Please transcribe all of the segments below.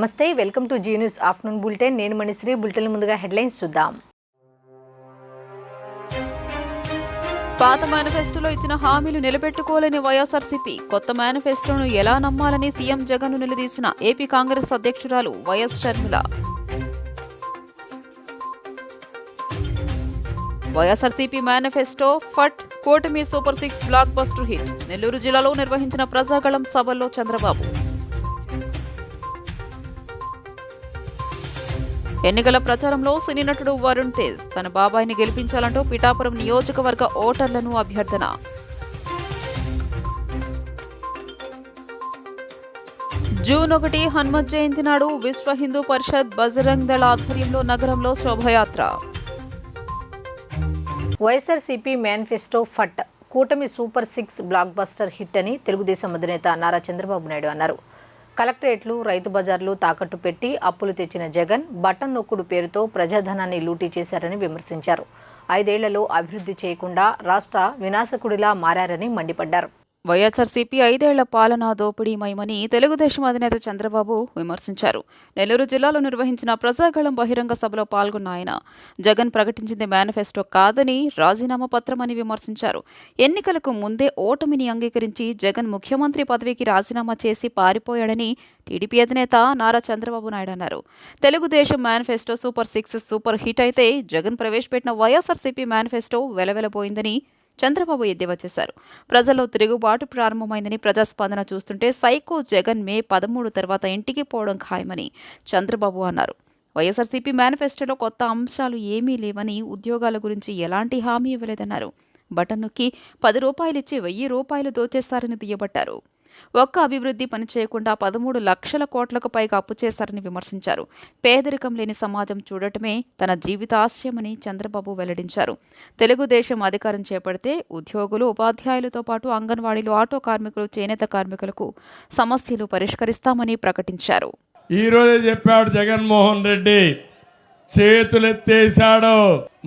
నమస్తే, welcome to Zee News afternoon bulletin. నేను Manisri. Bulletin ముందుగా హెడ్లైన్స్ చూద్దాం. పాత మేనిఫెస్టోలో ఇచ్చిన హామీలు నిలబెట్టుకోలేని వైఎస్ఆర్సీపీ. కొత్త మేనిఫెస్టోను ఎలా నమ్మాలని సీఎం జగన్ను నిలదీసిన ఏపీ కాంగ్రెస్ అధ్యక్షురాలు వైఎస్ షర్మిల. వైఎస్ఆర్సీపీ మేనిఫెస్టో ఫట్, కూటమి super 6 block buster hit. Nellore జిల్లాలో నిర్వహించిన ప్రజాగళం సభల్లో చంద్రబాబు. ఎన్నికల ప్రచారంలో సినీ నటుడు వరుణ్ తేజ్ తన బాబాయిని గెలిపించాలంటూ పిఠాపురం నియోజకవర్గ ఓటర్లను అభ్యర్థన. జూన్ 1 హనుమత్ జయంతి నాడు విశ్వ హిందూ పరిషత్ బజరంగ్ దళ ఆధ్వర్యంలో నగరంలో శోభయాత్ర. వైఎస్ఆర్సీపీ మేనిఫెస్టో ఫట్, కూటమి సూపర్ 6 బ్లాక్ బస్టర్ హిట్ అని తెలుగుదేశం అధినేత నారా చంద్రబాబు నాయుడు అన్నారు. కలెక్టరేట్లు, రైతు బజార్లు తాకట్టు పెట్టి అప్పులు తెచ్చిన జగన్ బటన్ నొక్కుడు పేరుతో ప్రజాధనాన్ని లూటీ చేశారని విమర్శించారు. 5 ఏళ్లలో అభివృద్ధి చేయకుండా రాష్ట్ర వినాశకుడిలా మారారని మండిపడ్డారు. వైఎస్ఆర్సీపీ 5 ఏళ్ల పాలనా దోపిడీమయమని తెలుగుదేశం అధినేత చంద్రబాబు విమర్శించారు. నెల్లూరు జిల్లాలో నిర్వహించిన ప్రజాగళం బహిరంగ సభలో పాల్గొన్న ఆయన జగన్ ప్రకటించింది మేనిఫెస్టో కాదని రాజీనామా పత్రమని విమర్శించారు. ఎన్నికలకు ముందే ఓటమిని అంగీకరించి జగన్ ముఖ్యమంత్రి పదవికి రాజీనామా చేసి పారిపోయాడని టీడీపీ అధినేత నారా చంద్రబాబు నాయుడు అన్నారు. Telugu Desam manifesto super 6 super hit అయితే జగన్ ప్రవేశపెట్టిన వైఎస్ఆర్సీపీ మేనిఫెస్టో వెలవెలబోయిందని చంద్రబాబు ఎద్దేవా చేశారు. ప్రజల్లో తిరుగుబాటు ప్రారంభమైందని, ప్రజాస్పందన చూస్తుంటే సైకో జగన్ మే 13 తర్వాత ఇంటికి పోవడం ఖాయమని చంద్రబాబు అన్నారు. వైఎస్ఆర్సీపీ మేనిఫెస్టోలో కొత్త అంశాలు ఏమీ లేవని, ఉద్యోగాల గురించి ఎలాంటి హామీ ఇవ్వలేదన్నారు. బటన్ నొక్కి 10 రూపాయలిచ్చి 1000 రూపాయలు దోచేస్తారని దుయ్యబట్టారు. ఒక్క అభివృద్ధి పని చేయకుండా 13 లక్షల కోట్లకు పైగా అప్పు చేశారని విమర్శించారు. పేదరికం లేని సమాజం చూడటమే తన జీవితాశయమని చంద్రబాబు వెల్లడించారు. తెలుగుదేశం అధికారం చేపడితే ఉద్యోగులు, ఉపాధ్యాయులతో పాటు అంగన్వాడీలు, ఆటో కార్మికులు, చేనేత కార్మికులకు సమస్యలు పరిష్కరిస్తామని ప్రకటించారు. ఈ రోజు చెప్పాడు జగన్మోహన్ రెడ్డి, చేతులెత్తేశాడు.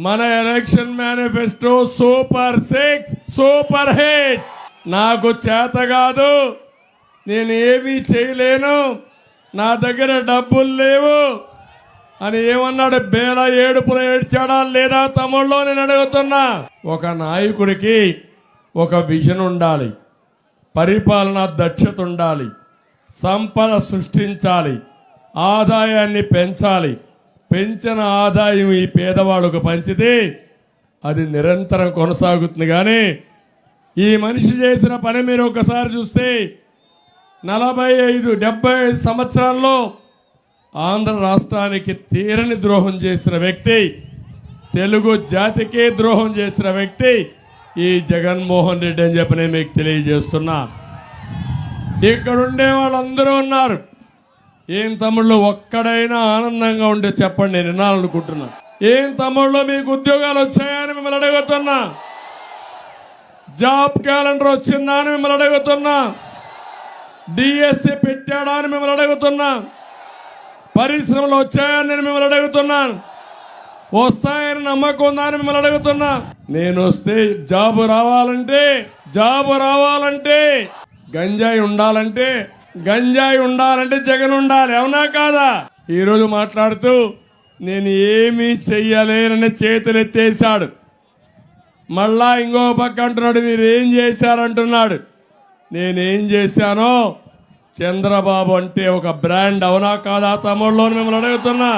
మన election manifesto super 6 super hit. నాకు చేత కాదు, నేను ఏమీ చేయలేను, నా దగ్గర డబ్బులు లేవు అని ఏమన్నాడు? బేల ఏడుపులు ఏడ్చాడా లేదా తమ్ముళ్ళు? నేను అడుగుతున్నా. ఒక నాయకుడికి ఒక విజన్ ఉండాలి, పరిపాలనా దక్షత ఉండాలి, సంపద సృష్టించాలి, ఆదాయాన్ని పెంచాలి. పెంచిన ఆదాయం ఈ పేదవాళ్ళకు పంచితే అది నిరంతరం కొనసాగుతుంది. కానీ ఈ మనిషి చేసిన పని మీరు ఒకసారి చూస్తే 45-75 సంవత్సరాల్లో ఆంధ్ర రాష్ట్రానికి తీరని ద్రోహం చేసిన వ్యక్తి, తెలుగు జాతికే ద్రోహం చేసిన వ్యక్తి ఈ జగన్మోహన్ రెడ్డి అని చెప్పి నేను మీకు తెలియజేస్తున్నా. ఇక్కడ ఉండే వాళ్ళందరూ ఉన్నారు. ఏం తమ్ముళ్ళు ఒక్కడైనా ఆనందంగా ఉండే చెప్పండి, నేను వినాలనుకుంటున్నా. ఏం తమ్ముళ్ళు మీకు ఉద్యోగాలు వచ్చాయని మిమ్మల్ని అడుగుతున్నా. జాబ్ క్యాలెండర్ వచ్చిందా అని మిమ్మల్ని అడుగుతున్నా. డిఎస్సి పెట్టాడా అని మిమ్మల్ని అడుగుతున్నా. పరిశ్రమలు వచ్చాయని నేను మిమ్మల్ని అడుగుతున్నాను. వస్తాయని నమ్మకం ఉందా అని మిమ్మల్ని అడుగుతున్నా. నేను వస్తే జాబు రావాలంటే గంజాయి ఉండాలంటే జగన్ ఉండాలి. అవునా కాదా? ఈరోజు మాట్లాడుతూ నేను ఏమీ చెయ్యలేనని చేతులెత్తేశాడు. మళ్ళా ఇంకో పక్క అంటున్నాడు మీరు ఏం చేశారంటున్నాడు. నేనేం చేశానో చంద్రబాబు అంటే ఒక బ్రాండ్. అవునా కాదా తమ్ముళ్ళు? మిమ్మల్ని అడుగుతున్నా.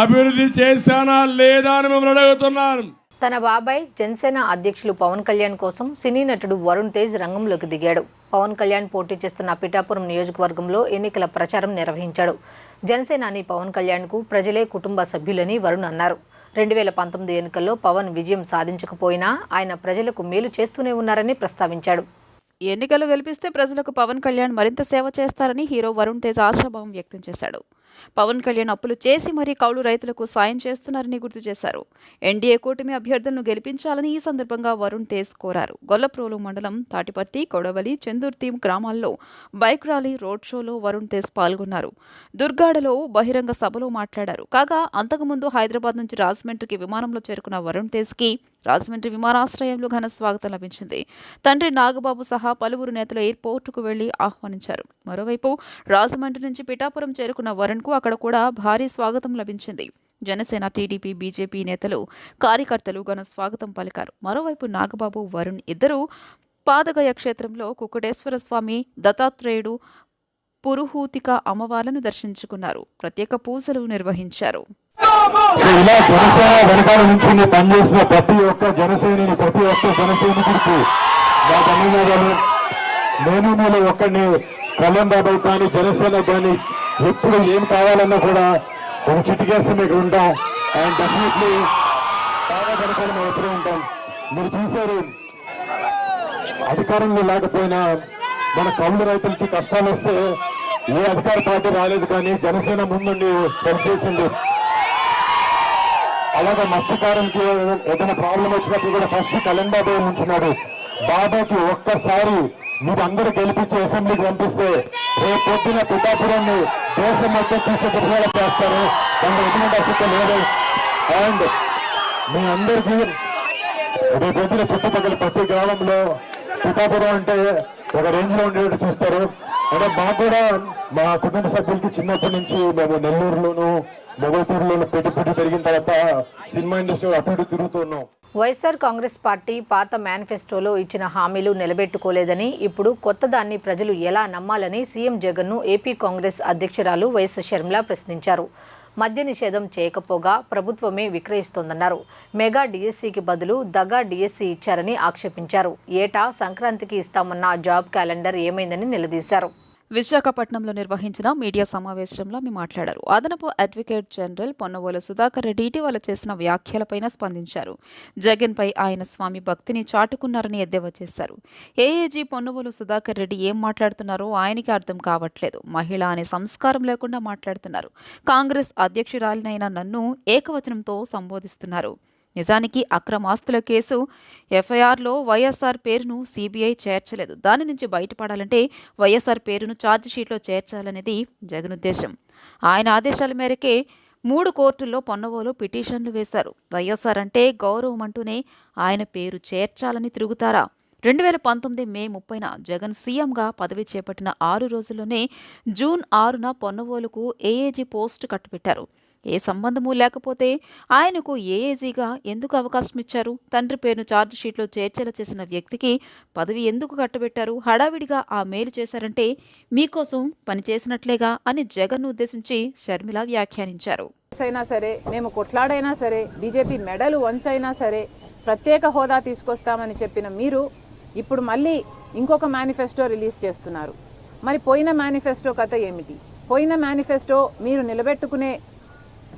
అభివృద్ధి చేశానా లేదా అని మిమ్మల్ని అడుగుతున్నాను. తన బాబాయ్ జనసేన అధ్యక్షులు పవన్ కళ్యాణ్ కోసం సినీ నటుడు వరుణ్ తేజ్ రంగంలోకి దిగాడు. పవన్ కళ్యాణ్ పోటీ చేస్తున్న పిఠాపురం నియోజకవర్గంలో ఎన్నికల ప్రచారం నిర్వహించాడు. జనసేనాని పవన్ కళ్యాణ్కు ప్రజలే కుటుంబ సభ్యులని వరుణ్ అన్నారు. 2019 ఎన్నికల్లో పవన్ విజయం సాధించకపోయినా ఆయన ప్రజలకు మేలు చేస్తూనే ఉన్నారని ప్రస్తావించాడు. ఎన్నికలు గెలిపిస్తే ప్రజలకు పవన్ కళ్యాణ్ మరింత సేవ చేస్తారని హీరో వరుణ్ తేజ్ ఆశాభావం వ్యక్తం చేశాడు. పవన్ కళ్యాణ్ అప్పులు చేసి మరీ కౌలు రైతులకు సాయం చేస్తున్నారని గుర్తు చేశారు. ఎన్డీఏ కూటమి అభ్యర్థులను గెలిపించాలని ఈ సందర్భంగా వరుణ్ తేజ్ కోరారు. గొల్లప్రోలు మండలం తాటిపర్తి, కొడవలి, చందుర్తి గ్రామాల్లో బైక్ ర్యాలీ, రోడ్ షోలో వరుణ్ తేజ్ పాల్గొన్నారు. దుర్గాడలో బహిరంగ సభలో మాట్లాడారు. కాగా అంతకుముందు హైదరాబాద్ నుంచి రాజమండ్రికి విమానంలో చేరుకున్న వరుణ్ తేజ్కి రాజమండ్రి విమానాశ్రయంలో ఘన స్వాగతం లభించింది. తండ్రి నాగబాబు సహా పలువురు నేతలు ఎయిర్పోర్టుకు వెళ్లి ఆహ్వానించారు. మరోవైపు రాజమండ్రి నుంచి పిఠాపురం చేరుకున్న వరుణ్కు అక్కడ కూడా భారీ స్వాగతం లభించింది. జనసేన, టీడీపీ, బీజేపీ నేతలు, కార్యకర్తలు ఘన స్వాగతం పలికారు. మరోవైపు నాగబాబు, వరుణ్ ఇద్దరూ పాదగయ క్షేత్రంలో కుక్కుటేశ్వర స్వామి, దత్తాత్రేయుడు, పురుహూతిక అమ్మవార్లను దర్శించుకున్నారు. ప్రత్యేక పూజలు నిర్వహించారు. ఇలా జనసేన వెనకాల నుంచి పనిచేసిన ప్రతి ఒక్క జనసైనికుడికి నా ధన్యవాదాలు. నేను మీలో ఒక్కడిని కళ్యాణ్ బాబాయ్ కానీ జనసేన కానీ ఎప్పుడు ఏం కావాలన్నా కూడా ఒక చిటికేస్తే మీకు ఉంటాం. అండ్ డెఫినెట్లీ బాగా వెనకాల మేము ఎప్పుడూ ఉంటాం. మీరు చూశారు, అధికారంలో లేకపోయినా మన కౌలు రైతులకి కష్టాలు వస్తే ఏ అధికార పార్టీ రాలేదు, కానీ జనసేన ముందుండి పనిచేసింది. అలాగే మత్స్యకారులకి ఏదైనా ప్రాబ్లం వచ్చినప్పుడు కూడా ఫస్ట్ కళ్యాణ్ బాబాయ్ ఉంచున్నాడు. బాబాకి ఒక్కసారి మీరు అందరూ గెలిపించి అసెంబ్లీకి పంపిస్తే రేపు పొద్దున పిఠాపురాన్ని దేశం మొత్తం చూసే ప్రజలు చేస్తారు. దాంట్లో ఎటువంటి అసలు లేదు. అండ్ మీ అందరికీ రేపు పొద్దున చుట్టుపక్కల ప్రతి గ్రామంలో పిఠాపురం అంటే ఒక రేంజ్ లో ఉండేటట్టు చూస్తారు. అంటే మాకు కూడా మా కుటుంబ సభ్యులకి చిన్నప్పటి నుంచి మేము నెల్లూరులోను, మొగతూరులోను పెట్టి పెరిగిన తర్వాత సినిమా ఇండస్ట్రీ అటు ఇటు తిరుగుతున్నాం. వైఎస్ఆర్ కాంగ్రెస్ పార్టీ పాత మేనిఫెస్టోలో ఇచ్చిన హామీలు నిలబెట్టుకోలేదని, ఇప్పుడు కొత్తదాన్ని ప్రజలు ఎలా నమ్మాలని సీఎం జగన్ను ఏపీ కాంగ్రెస్ అధ్యక్షురాలు వైఎస్ షర్మిల ప్రశ్నించారు. మద్య నిషేధం చేయకపోగా ప్రభుత్వమే విక్రయిస్తోందన్నారు. మెగా డిఎస్సీకి బదులు దగా డిఎస్సీ ఇచ్చారని ఆక్షేపించారు. ఏటా సంక్రాంతికి ఇస్తామన్న జాబ్ క్యాలెండర్ ఏమైందని నిలదీశారు. విశాఖపట్నంలో నిర్వహించిన మీడియా సమావేశంలో ఆమె మాట్లాడారు. అదనపు అడ్వకేట్ జనరల్ పొన్నవోలు సుధాకర్ రెడ్డి ఇటీవల చేసిన వ్యాఖ్యలపైన స్పందించారు. జగన్పై ఆయన స్వామి భక్తిని చాటుకున్నారని ఎద్దేవా చేశారు. ఏఏజీ పొన్నవోలు సుధాకర్ రెడ్డి ఏం మాట్లాడుతున్నారో ఆయనకి అర్థం కావట్లేదు. మహిళ అనే సంస్కారం లేకుండా మాట్లాడుతున్నారు. కాంగ్రెస్ అధ్యక్షురాలినైన నన్ను ఏకవచనంతో సంబోధిస్తున్నారు. నిజానికి అక్రమాస్తుల కేసు ఎఫ్ఐఆర్లో వైఎస్ఆర్ పేరును సీబీఐ చేర్చలేదు. దాని నుంచి బయటపడాలంటే వైఎస్ఆర్ పేరును ఛార్జిషీట్లో చేర్చాలనేది జగన్ ఉద్దేశం. ఆయన ఆదేశాల మేరకే 3 కోర్టుల్లో పొన్నవోలు పిటిషన్లు వేశారు. వైఎస్ఆర్ అంటే గౌరవం అంటూనే ఆయన పేరు చేర్చాలని తిరుగుతారా? 2019 మే 30న జగన్ సీఎంగా పదవి చేపట్టిన 6 రోజుల్లోనే జూన్ 6న పొన్నవోలుకు ఏఏజీ పోస్టు కట్టుబెట్టారు. ఏ సంబంధమూ లేకపోతే ఆయనకు ఏఏజీగా ఎందుకు అవకాశం ఇచ్చారు? తండ్రి పేరును ఛార్జిషీట్లో చేర్చేలా చేసిన వ్యక్తికి పదవి ఎందుకు కట్టబెట్టారు? హడావిడిగా ఆ మేలు చేశారంటే మీకోసం పనిచేసినట్లేగా అని జగన్ను ఉద్దేశించి షర్మిల వ్యాఖ్యానించారు. అయినా సరే, మేము కొట్లాడైనా సరే, బీజేపీ మెడలు వంచైనా సరే ప్రత్యేక హోదా తీసుకొస్తామని చెప్పిన మీరు ఇప్పుడు మళ్ళీ ఇంకొక మేనిఫెస్టో రిలీజ్ చేస్తున్నారు. మరి పోయిన మేనిఫెస్టో కథ ఏమిటి? పోయిన మేనిఫెస్టో మీరు నిలబెట్టుకునే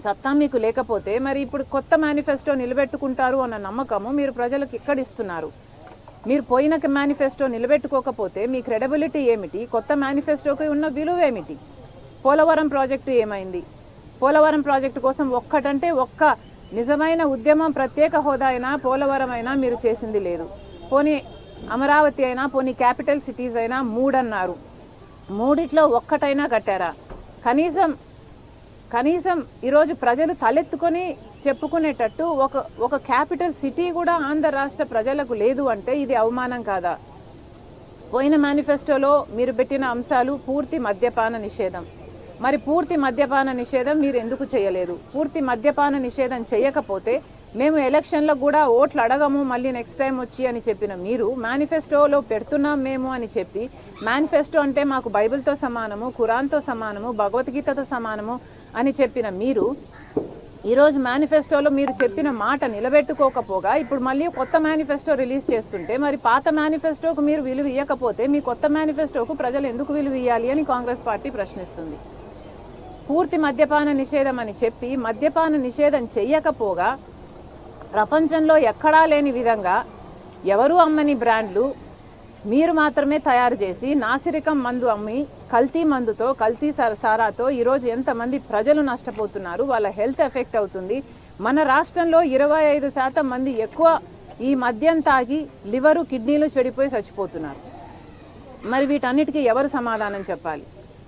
సత్తా మీకు లేకపోతే మరి ఇప్పుడు కొత్త మేనిఫెస్టో నిలబెట్టుకుంటారు అన్న నమ్మకము మీరు ప్రజలకు ఎక్కడిస్తున్నారు? మీరు పోయిన మేనిఫెస్టో నిలబెట్టుకోకపోతే మీ క్రెడిబిలిటీ ఏమిటి? కొత్త మేనిఫెస్టోకి ఉన్న విలువ ఏమిటి? పోలవరం ప్రాజెక్టు ఏమైంది? పోలవరం ప్రాజెక్టు కోసం ఒక్క నిజమైన ఉద్యమం, ప్రత్యేక హోదా అయినా పోలవరం అయినా మీరు చేసింది లేదు. పోనీ అమరావతి అయినా, పోనీ క్యాపిటల్ సిటీస్ అయినా 3 అన్నారు. 3 ఒక్కటైనా కట్టారా? కనీసం ఈరోజు ప్రజలు తలెత్తుకొని చెప్పుకునేటట్టు ఒక క్యాపిటల్ సిటీ కూడా ఆంధ్ర రాష్ట్ర ప్రజలకు లేదు అంటే ఇది అవమానం కాదా? పోయిన మేనిఫెస్టోలో మీరు పెట్టిన అంశాలు పూర్తి మద్యపాన నిషేధం. మరి పూర్తి మద్యపాన నిషేధం మీరు ఎందుకు చేయలేదు? పూర్తి మద్యపాన నిషేధం చేయకపోతే మేము ఎలక్షన్లో కూడా ఓట్లు అడగము మళ్ళీ నెక్స్ట్ టైం వచ్చి అని చెప్పిన మీరు మేనిఫెస్టోలో పెడుతున్నాం మేము అని చెప్పి, మేనిఫెస్టో అంటే మాకు బైబిల్తో సమానము, ఖురాన్తో సమానము, భగవద్గీతతో సమానము అని చెప్పిన మీరు ఈరోజు మేనిఫెస్టోలో మీరు చెప్పిన మాట నిలబెట్టుకోకపోగా ఇప్పుడు మళ్ళీ కొత్త మేనిఫెస్టో రిలీజ్ చేస్తుంటే మరి పాత మేనిఫెస్టోకు మీరు విలువ ఇవ్వకపోతే మీ కొత్త మేనిఫెస్టోకు ప్రజలు ఎందుకు విలువ ఇవ్వాలి అని కాంగ్రెస్ పార్టీ ప్రశ్నిస్తుంది. పూర్తి మద్యపాన నిషేధం అని చెప్పి మద్యపాన నిషేధం చెయ్యకపోగా ప్రపంచంలో ఎక్కడా లేని విధంగా ఎవరూ అమ్మని బ్రాండ్లు మీరు మాత్రమే తయారు చేసి నాసిరకం మందు అమ్మి కల్తీ మందుతో, కల్తీ సారాతో ఈరోజు ఎంతమంది ప్రజలు నష్టపోతున్నారు, వాళ్ళ హెల్త్ ఎఫెక్ట్ అవుతుంది. మన రాష్ట్రంలో 25% మంది ఎక్కువ ఈ మద్యం తాగి లివరు, కిడ్నీలు చెడిపోయి చచ్చిపోతున్నారు. మరి వీటన్నిటికీ ఎవరు సమాధానం చెప్పాలి?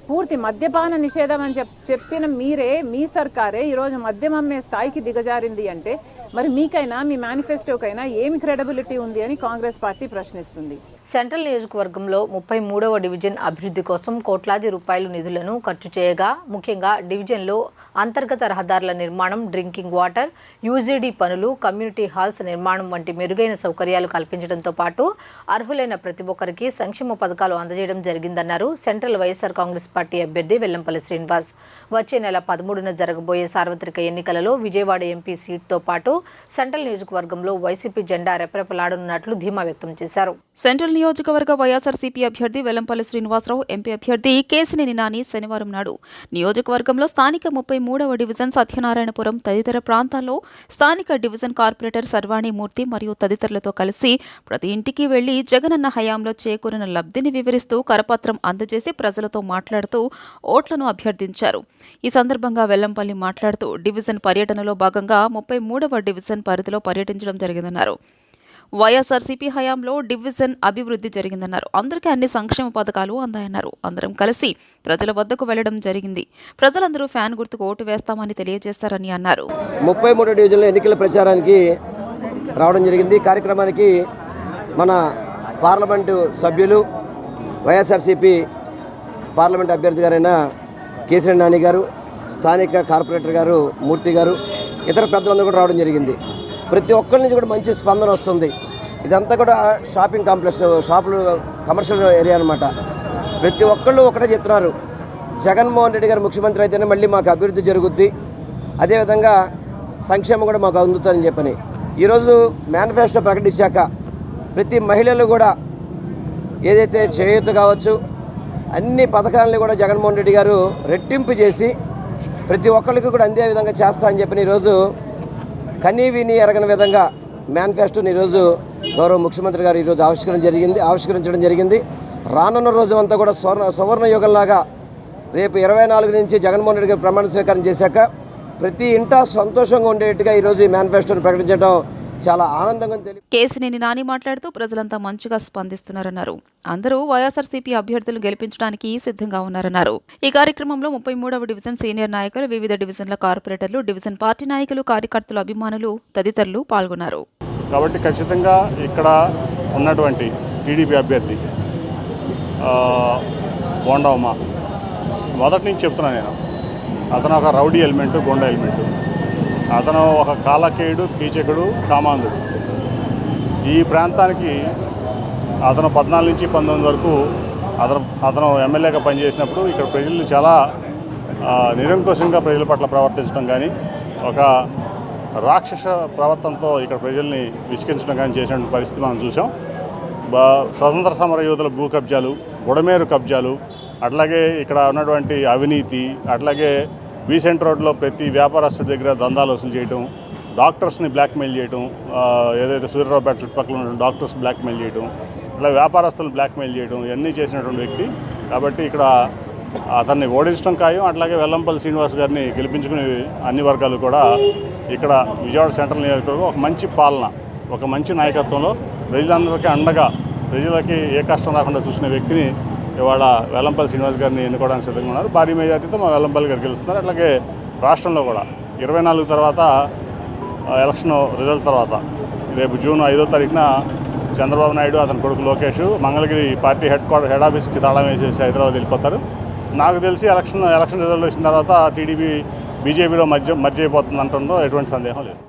పూర్తి మద్యపాన నిషేధం అని చెప్పిన మీరే, మీ సర్కారే ఈరోజు మద్యం అమ్మే స్థాయికి దిగజారింది అంటే మరి మీకైనా మీ మేనిఫెస్టోకైనా ఏమి క్రెడిబిలిటీ ఉంది అని కాంగ్రెస్ పార్టీ ప్రశ్నిస్తుంది. సెంట్రల్ నియోజకవర్గంలో 33వ డివిజన్ అభివృద్ధి కోసం కోట్లాది రూపాయల నిధులను ఖర్చు చేయగా ముఖ్యంగా డివిజన్లో అంతర్గత రహదారుల నిర్మాణం, డ్రింకింగ్ వాటర్, యూజీడీ పనులు, కమ్యూనిటీ హాల్స్ నిర్మాణం వంటి మెరుగైన సౌకర్యాలు కల్పించడంతో పాటు అర్హులైన ప్రతి ఒక్కరికి సంక్షేమ పథకాలు అందజేయడం జరిగిందన్నారు సెంట్రల్ వైఎస్ఆర్ కాంగ్రెస్ పార్టీ అభ్యర్థి వెల్లంపల్లి శ్రీనివాస్. వచ్చే నెల 13న జరగబోయే సార్వత్రిక ఎన్నికలలో విజయవాడ ఎంపీ సీటుతో పాటు సెంట్రల్ నియోజకవర్గంలో వైసీపీ జెండా రెపరెపలాడనున్నట్లు ధీమా వ్యక్తం చేశారు. సెంట్రల్ నియోజకవర్గ వైఎస్ఆర్సీపీ అభ్యర్థి వెల్లంపల్లి శ్రీనివాసరావు, ఎంపీ అభ్యర్థి కేశినేని నాని శనివారం నాడు నియోజకవర్గంలో స్థానిక 33వ డివిజన్ సత్యనారాయణపురం తదితర ప్రాంతాల్లో స్థానిక డివిజన్ కార్పొరేటర్ సర్వాణి మూర్తి మరియు తదితరులతో కలిసి ప్రతి ఇంటికి వెళ్లి జగనన్న హయాంలో చేకూరిన లబ్ధిని వివరిస్తూ కరపత్రం అందజేసి ప్రజలతో మాట్లాడుతూ ఓట్లను అభ్యర్థించారు. ఈ సందర్భంగా వెల్లంపల్లి మాట్లాడుతూ డివిజన్ పర్యటనలో భాగంగా 33వ డివిజన్ పరిధిలో పర్యటించడం జరిగిందన్నారు. వైఎస్ఆర్సీపీ హయాంలో డివిజన్ అభివృద్ధి జరిగిందన్నారు. అందరికీ అన్ని సంక్షేమ పథకాలు అందాయన్నారు. అందరం కలిసి ప్రజల వద్దకు వెళ్లడం జరిగింది. ప్రజలందరూ ఫ్యాన్ గుర్తుకు ఓటు వేస్తామని తెలియజేస్తారని అన్నారు. 33 డివిజన్లో ఎన్నికల ప్రచారానికి రావడం జరిగింది. కార్యక్రమానికి మన పార్లమెంటు సభ్యులు వైఎస్ఆర్సీపీ పార్లమెంట్ అభ్యర్థి గారైన కేశినేని నాని గారు, స్థానిక కార్పొరేటర్ గారు మూర్తి గారు, ఇతర పెద్దలందరూ కూడా రావడం జరిగింది. ప్రతి ఒక్కరి నుంచి కూడా మంచి స్పందన వస్తుంది. ఇదంతా కూడా షాపింగ్ కాంప్లెక్స్, షాపులు, కమర్షియల్ ఏరియా అనమాట. ప్రతి ఒక్కళ్ళు ఒకటే చెప్తున్నారు, జగన్మోహన్ రెడ్డి గారు ముఖ్యమంత్రి అయితేనే మళ్ళీ మాకు అభివృద్ధి జరుగుద్ది, అదేవిధంగా సంక్షేమం కూడా మాకు అందుతుందని చెప్పని. ఈరోజు మేనిఫెస్టో ప్రకటించాక ప్రతి మహిళలు కూడా ఏదైతే చేయూత కావచ్చు అన్ని పథకాలని కూడా జగన్మోహన్ రెడ్డి గారు రెట్టింపు చేసి ప్రతి ఒక్కరికి కూడా అందే విధంగా చేస్తా అని చెప్పని ఈరోజు కనీ విని ఎరగని విధంగా మేనిఫెస్టోని ఈరోజు గౌరవ ముఖ్యమంత్రి గారు ఈరోజు ఆవిష్కరించడం జరిగింది. రానున్న రోజు అంతా కూడా సువర్ణ యుగంలాగా రేపు 24 నుంచి జగన్మోహన్ రెడ్డి గారు ప్రమాణ స్వీకారం చేశాక ప్రతి ఇంటా సంతోషంగా ఉండేట్టుగా ఈరోజు ఈ మేనిఫెస్టోని ప్రకటించడం చాలా ఆనందంగా తెలియదు. కేశినేని నాని మాట్లాడుతూ ప్రజలంతా మంచిగా స్పందిస్తున్నారన్నారు. అందరూ వైఎస్ఆర్సీపీ అభ్యర్థులు గెలిపించడానికి సిద్ధంగా ఉన్నారన్నారు. ఈ కార్యక్రమంలో 33వ డివిజన్ సీనియర్ నాయకులు, వివిధ డివిజన్ల కార్పొరేటర్లు, డివిజన్ పార్టీ నాయకులు, కార్యకర్తలు, అభిమానులు తదితరులు పాల్గొన్నారు. కాబట్టి ఖచ్చితంగా ఇక్కడ ఉన్నటువంటి టీడీపీ అభ్యర్థి బోండమ్మ మొదటి నుంచి చెప్తున్నాను నేను, అతను ఒక రౌడీ ఎలిమెంటు, గొండ ఎలిమెంటు, అతను ఒక కాలకేయుడు, కీచకుడు, కామాంధుడు. ఈ ప్రాంతానికి అతను 14 నుంచి 19 వరకు అతను ఎమ్మెల్యేగా పనిచేసినప్పుడు ఇక్కడ ప్రజలు చాలా నిరంకుశంగా ప్రజల పట్ల ప్రవర్తించడం కానీ, ఒక రాక్షస ప్రవర్తనతో ఇక్కడ ప్రజల్ని విసిగించడం కానీ చేసిన పరిస్థితి మనం చూసాం. స్వతంత్ర సమర యోధుల భూ కబ్జాలు, బుడమేరు కబ్జాలు, అట్లాగే ఇక్కడ ఉన్నటువంటి అవినీతి, అట్లాగే వీసెంట్ రోడ్లో ప్రతి వ్యాపారస్తుడి దగ్గర దందాలు వసూలు చేయటం, డాక్టర్స్ని బ్లాక్మెయిల్ చేయటం, ఏదైతే సూర్యరావుపేట చుట్టుపక్కల ఉన్న డాక్టర్స్ బ్లాక్మెయిల్ చేయటం, ఇట్లా వ్యాపారస్తులు బ్లాక్మెయిల్ చేయడం, ఇవన్నీ చేసినటువంటి వ్యక్తి. కాబట్టి ఇక్కడ అతన్ని ఓడించడం ఖాయం. అట్లాగే వెల్లంపల్లి శ్రీనివాస్ గారిని గెలిపించుకునే అన్ని వర్గాలు కూడా ఇక్కడ విజయవాడ సెంట్రల్ నియోజకవర్గం ఒక మంచి పాలన, ఒక మంచి నాయకత్వంలో ప్రజలందరికీ అండగా, ప్రజలకి ఏ కష్టం రాకుండా చూసిన వ్యక్తిని ఇవాళ వెల్లంపల్లి శ్రీనివాస్ గారిని ఎన్నుకోవడానికి సిద్ధంగా ఉన్నారు. భారీ మెజార్టీతో మా వెల్లంపల్లి గారు గెలుస్తున్నారు. అట్లాగే రాష్ట్రంలో కూడా 24 తర్వాత ఎలక్షన్ రిజల్ట్ తర్వాత రేపు జూన్ 5వ తారీఖున చంద్రబాబు నాయుడు, అతని కొడుకు లోకేష్ మంగళగిరి పార్టీ హెడ్ ఆఫీస్కి తాళం వేసేసి హైదరాబాద్ వెళ్ళిపోతారు. నాకు తెలిసి ఎలక్షన్ రిజల్ట్ వచ్చిన తర్వాత టీడీపీ బీజేపీలో మధ్య అయిపోతుంది అనడంలో ఎటువంటి సందేహం లేదు.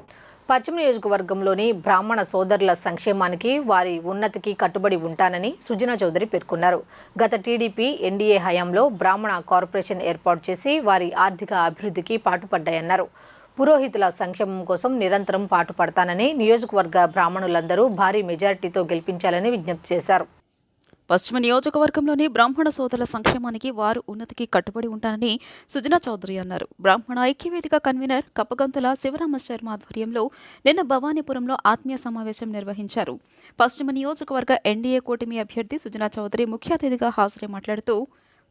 పశ్చిమ నియోజకవర్గంలోని బ్రాహ్మణ సోదరుల సంక్షేమానికి, వారి ఉన్నతికి కట్టుబడి ఉంటానని సుజనా చౌదరి పేర్కొన్నారు. గత టీడీపీ ఎన్డీఏ హయాంలో బ్రాహ్మణ కార్పొరేషన్ ఏర్పాటు చేసి వారి ఆర్థిక అభివృద్ధికి పాటుపడ్డాయన్నారు. పురోహితుల సంక్షేమం కోసం నిరంతరం పాటుపడతానని, నియోజకవర్గ బ్రాహ్మణులందరూ భారీ మెజారిటీతో గెలిపించాలని విజ్ఞప్తి చేశారు. పశ్చిమ నియోజకవర్గంలోని బ్రాహ్మణ సోదరుల సంక్షేమానికి, వారు ఉన్నతికి కట్టుబడి ఉంటానని సుజనా చౌదరి అన్నారు. బ్రాహ్మణ ఐక్యవేదిక కన్వీనర్ కప్పగంతుల శివరామ శర్మ ఆధ్వర్యంలో నిన్న భవానీపురంలో ఆత్మీయ సమావేశం నిర్వహించారు. పశ్చిమ నియోజకవర్గ ఎన్డీఏ కూటమి అభ్యర్థి సుజనా చౌదరి ముఖ్య అతిథిగా హాజరై మాట్లాడుతూ,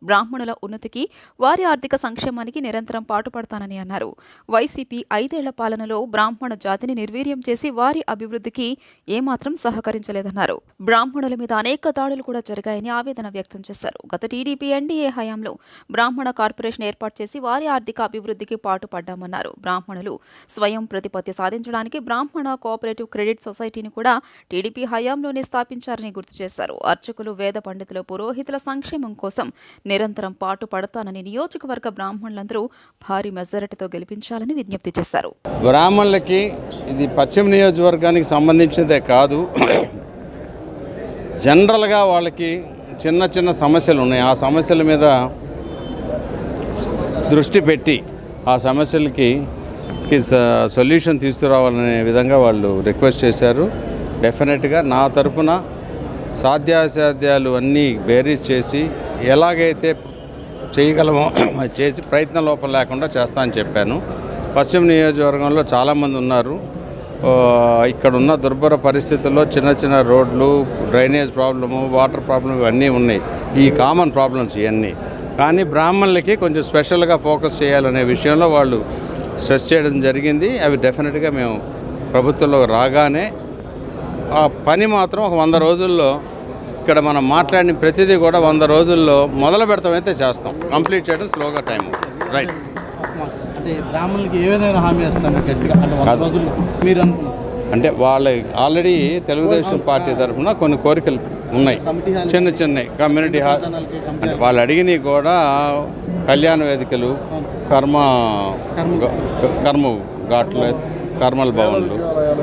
బ్రాహ్మణుల ఉన్నతికి, వారి ఆర్థిక సంక్షేమానికి నిరంతరం పాటుపడతానని అన్నారు. వైసీపీ 5 ఏళ్ల పాలనలో బ్రాహ్మణ జాతిని నిర్వీర్యం చేసి వారి అభివృద్ధికి ఏమాత్రం సహకరించలేదన్నారు. బ్రాహ్మణుల మీద అనేక దాడులు కూడా జరిగాయని ఆవేదన వ్యక్తం చేశారు. గత టీడీపీ ఎన్డీఏ హయాంలో బ్రాహ్మణ కార్పొరేషన్ ఏర్పాటు చేసి వారి ఆర్థిక అభివృద్ధికి పాటుపడ్డామన్నారు. బ్రాహ్మణులు స్వయం ప్రతిపత్తి సాధించడానికి బ్రాహ్మణ కోఆపరేటివ్ క్రెడిట్ సొసైటీని కూడా టీడీపీ హయాంలోనే స్థాపించారని గుర్తు చేశారు. అర్చకులు, వేద పండితులు, పురోహితుల సంక్షేమం కోసం నిరంతరం పాటుపడతానని నియోజకవర్గ బ్రాహ్మణులందరూ భారీ మెజారిటీతో గెలిపించాలని విజ్ఞప్తి చేశారు. బ్రాహ్మణులకి ఇది పశ్చిమ నియోజకవర్గానికి సంబంధించినదే కాదు, జనరల్గా వాళ్ళకి చిన్న చిన్న సమస్యలు ఉన్నాయి. ఆ సమస్యల మీద దృష్టి పెట్టి ఆ సమస్యలకి సొల్యూషన్ తీసుకురావాలనే విధంగా వాళ్ళు రిక్వెస్ట్ చేశారు. డెఫినెట్గా నా తరపున సాధ్యాసాధ్యాలు అన్నీ బేరీజ్ చేసి ఎలాగైతే చేయగలమో చేసి ప్రయత్న లోపం లేకుండా చేస్తా అని చెప్పాను. పశ్చిమ నియోజకవర్గంలో చాలామంది ఉన్నారు. ఇక్కడ ఉన్న దుర్భర పరిస్థితుల్లో చిన్న చిన్న రోడ్లు, డ్రైనేజ్ ప్రాబ్లము, వాటర్ ప్రాబ్లం ఇవన్నీ ఉన్నాయి. ఈ కామన్ ప్రాబ్లమ్స్ ఇవన్నీ. కానీ బ్రాహ్మణులకి కొంచెం స్పెషల్గా ఫోకస్ చేయాలనే విషయంలో వాళ్ళు స్ట్రెస్ చేయడం జరిగింది. అవి డెఫినెట్గా మేము ప్రభుత్వంలో రాగానే ఆ పని మాత్రం ఒక 100 రోజుల్లో ఇక్కడ మనం మాట్లాడిన ప్రతిదీ కూడా 100 రోజుల్లో మొదలు పెడతామైతే చేస్తాం. కంప్లీట్ చేయడం స్లోగా టైం రైట్. అంటే బ్రాహ్మణులకి ఏ విధంగా హామీ ఇస్తాము గట్టిగా అంటే 100 రోజుల్లో మీరు అనుకున్నారు? అంటే వాళ్ళ ఆల్రెడీ తెలుగుదేశం పార్టీ తరఫున కొన్ని కోరికలు ఉన్నాయి, చిన్న చిన్న కమ్యూనిటీ హాల్. అంటే వాళ్ళు అడిగినవి కూడా కళ్యాణ వేదికలు, కర్మ ఘాట్లు, కర్మల భవన్లు,